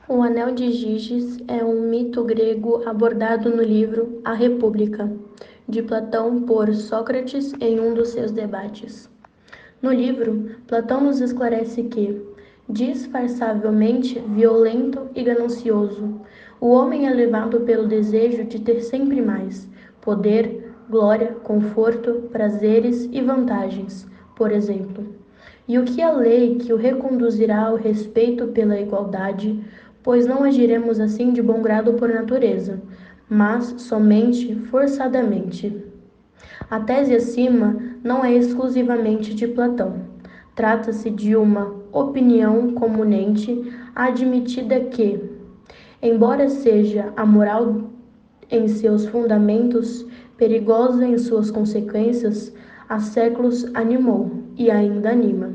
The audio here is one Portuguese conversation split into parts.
O Anel de Giges é um mito grego abordado no livro A República, de Platão por Sócrates em um dos seus debates. No livro, Platão nos esclarece que, disfarçavelmente violento e ganancioso, o homem é levado pelo desejo de ter sempre mais poder, glória, conforto, prazeres e vantagens, por exemplo. E o que a lei que o reconduzirá ao respeito pela igualdade, pois não agiremos assim de bom grado por natureza, mas somente forçadamente. A tese acima não é exclusivamente de Platão. Trata-se de uma opinião comunmente admitida que, embora seja amoral em seus fundamentos, perigosa em suas consequências, há séculos animou e ainda anima.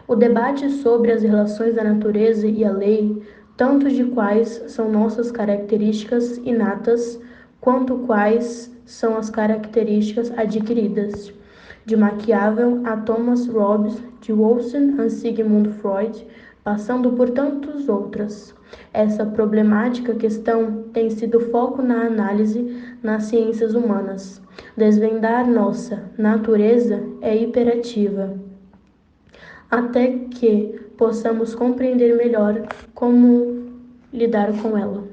O debate sobre as relações da natureza e a lei, tanto de quais são nossas características inatas, quanto quais são as características adquiridas. De Maquiavel a Thomas Hobbes, de Wilson a Sigmund Freud, passando por tantas outras. Essa problemática questão tem sido foco na análise nas ciências humanas. Desvendar nossa natureza é imperativa, até que possamos compreender melhor como lidar com ela.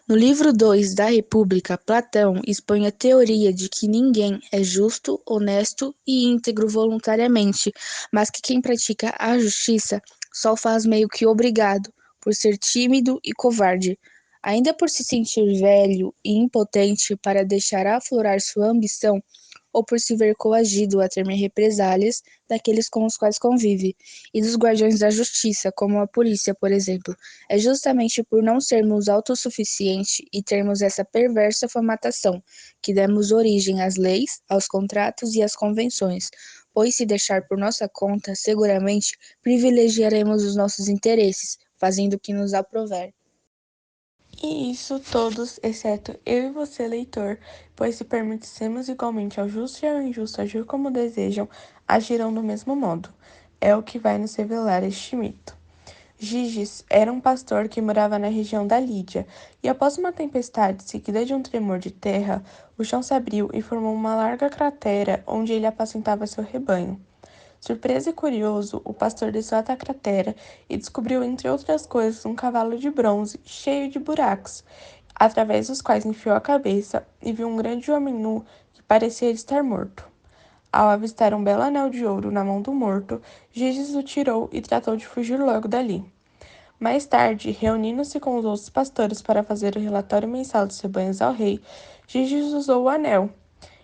No livro 2 da República, Platão expõe a teoria de que ninguém é justo, honesto e íntegro voluntariamente, mas que quem pratica a justiça só faz meio que obrigado, por ser tímido e covarde. Ainda por se sentir velho e impotente para deixar aflorar sua ambição, ou por se ver coagido a temer represálias daqueles com os quais convive, e dos guardiões da justiça, como a polícia, por exemplo. É justamente por não sermos autossuficientes e termos essa perversa formatação que demos origem às leis, aos contratos e às convenções, pois se deixar por nossa conta, seguramente privilegiaremos os nossos interesses, fazendo o que nos aprouver. E isso todos, exceto eu e você, leitor, pois se permitissemos igualmente ao justo e ao injusto agir como desejam, agirão do mesmo modo. É o que vai nos revelar este mito. Giges era um pastor que morava na região da Lídia, e após uma tempestade seguida de um tremor de terra, o chão se abriu e formou uma larga cratera onde ele apacentava seu rebanho. Surpreso e curioso, o pastor desceu até a cratera e descobriu, entre outras coisas, um cavalo de bronze cheio de buracos, através dos quais enfiou a cabeça e viu um grande homem nu que parecia estar morto. Ao avistar um belo anel de ouro na mão do morto, Giges o tirou e tratou de fugir logo dali. Mais tarde, reunindo-se com os outros pastores para fazer o relatório mensal dos rebanhos ao rei, Giges usou o anel,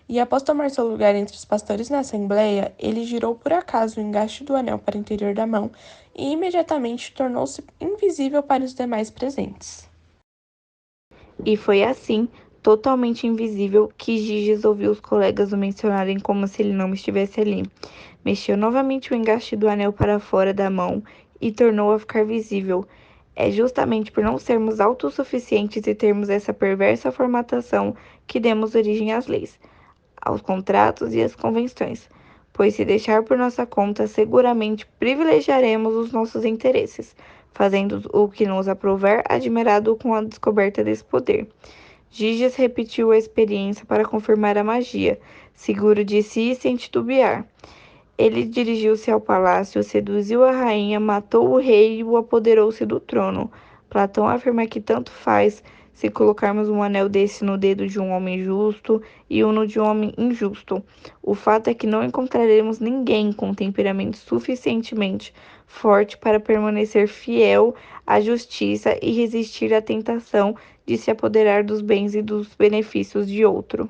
e após tomar seu lugar entre os pastores na assembleia, ele girou por acaso o engaste do anel para o interior da mão e imediatamente tornou-se invisível para os demais presentes. E foi assim, totalmente invisível, que Giges ouviu os colegas o mencionarem como se ele não estivesse ali. Mexeu novamente o engaste do anel para fora da mão e tornou a ficar visível. É justamente por não sermos autossuficientes e termos essa perversa formatação que demos origem às leis, aos contratos e às convenções, pois se deixar por nossa conta, seguramente privilegiaremos os nossos interesses, fazendo o que nos aprouver, admirado com a descoberta desse poder. Giges repetiu a experiência para confirmar a magia, seguro de si e sem titubear. Ele dirigiu-se ao palácio, seduziu a rainha, matou o rei e o apoderou-se do trono. Platão afirma que tanto faz se colocarmos um anel desse no dedo de um homem justo e um no de um homem injusto. O fato é que não encontraremos ninguém com temperamento suficientemente forte para permanecer fiel à justiça e resistir à tentação de se apoderar dos bens e dos benefícios de outro.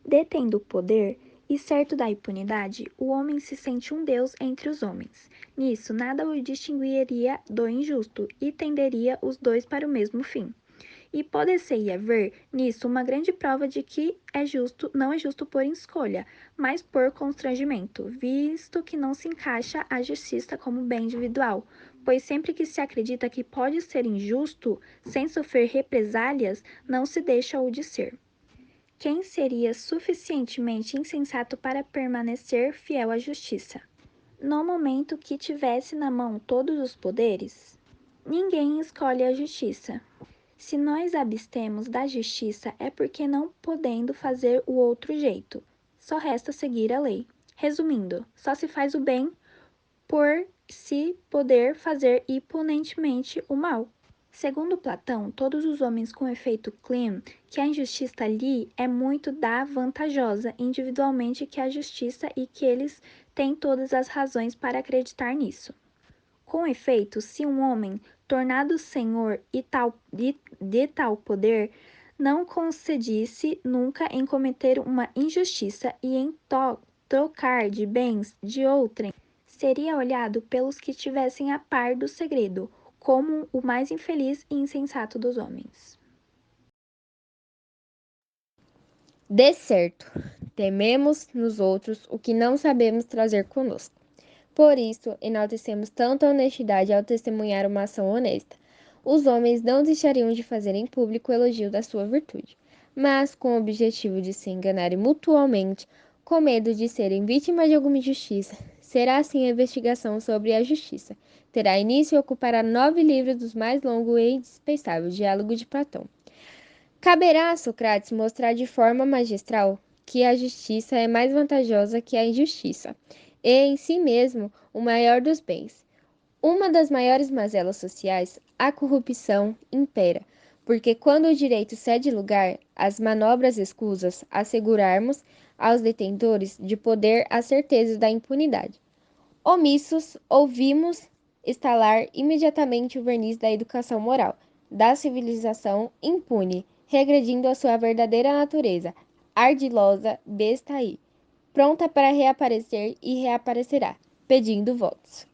Detendo o poder e certo da impunidade, o homem se sente um deus entre os homens. Nisso, nada o distinguiria do injusto e tenderia os dois para o mesmo fim. E pode-se haver nisso uma grande prova de que não é justo por escolha, mas por constrangimento, visto que não se encaixa a justiça como bem individual, pois sempre que se acredita que pode ser injusto sem sofrer represálias, não se deixa o de ser. Quem seria suficientemente insensato para permanecer fiel à justiça? No momento que tivesse na mão todos os poderes? ninguém escolhe a justiça. Se nós abstemos da justiça, é porque não podendo fazer o outro jeito. Só resta seguir a lei. Resumindo, só se faz o bem por se poder fazer impunemente o mal. Segundo Platão, todos os homens com efeito clean, que a injustiça ali é muito da vantajosa individualmente que a justiça e que eles têm todas as razões para acreditar nisso. Com efeito, se um homem, tornado senhor de tal poder, não concedisse nunca em cometer uma injustiça e em trocar de bens de outrem, seria olhado pelos que estivessem a par do segredo, como o mais infeliz e insensato dos homens. De certo, tememos nos outros o que não sabemos trazer conosco. Por isso, enaltecemos tanto a honestidade ao testemunhar uma ação honesta. Os homens não deixariam de fazer em público o elogio da sua virtude, mas com o objetivo de se enganarem mutuamente, com medo de serem vítimas de alguma injustiça. Será assim a investigação sobre a justiça. Terá início e ocupará 9 livros dos mais longo e indispensável Diálogo de Platão. Caberá a Sócrates mostrar de forma magistral que a justiça é mais vantajosa que a injustiça, e em si mesmo o maior dos bens. Uma das maiores mazelas sociais, a corrupção, impera, porque quando o direito cede lugar às manobras escusas, assegurarmos aos detentores de poder a certeza da impunidade. Omissos, ouvimos estalar imediatamente o verniz da educação moral, da civilização impune, regredindo à sua verdadeira natureza, ardilosa, besta aí, pronta para reaparecer e reaparecerá, pedindo votos.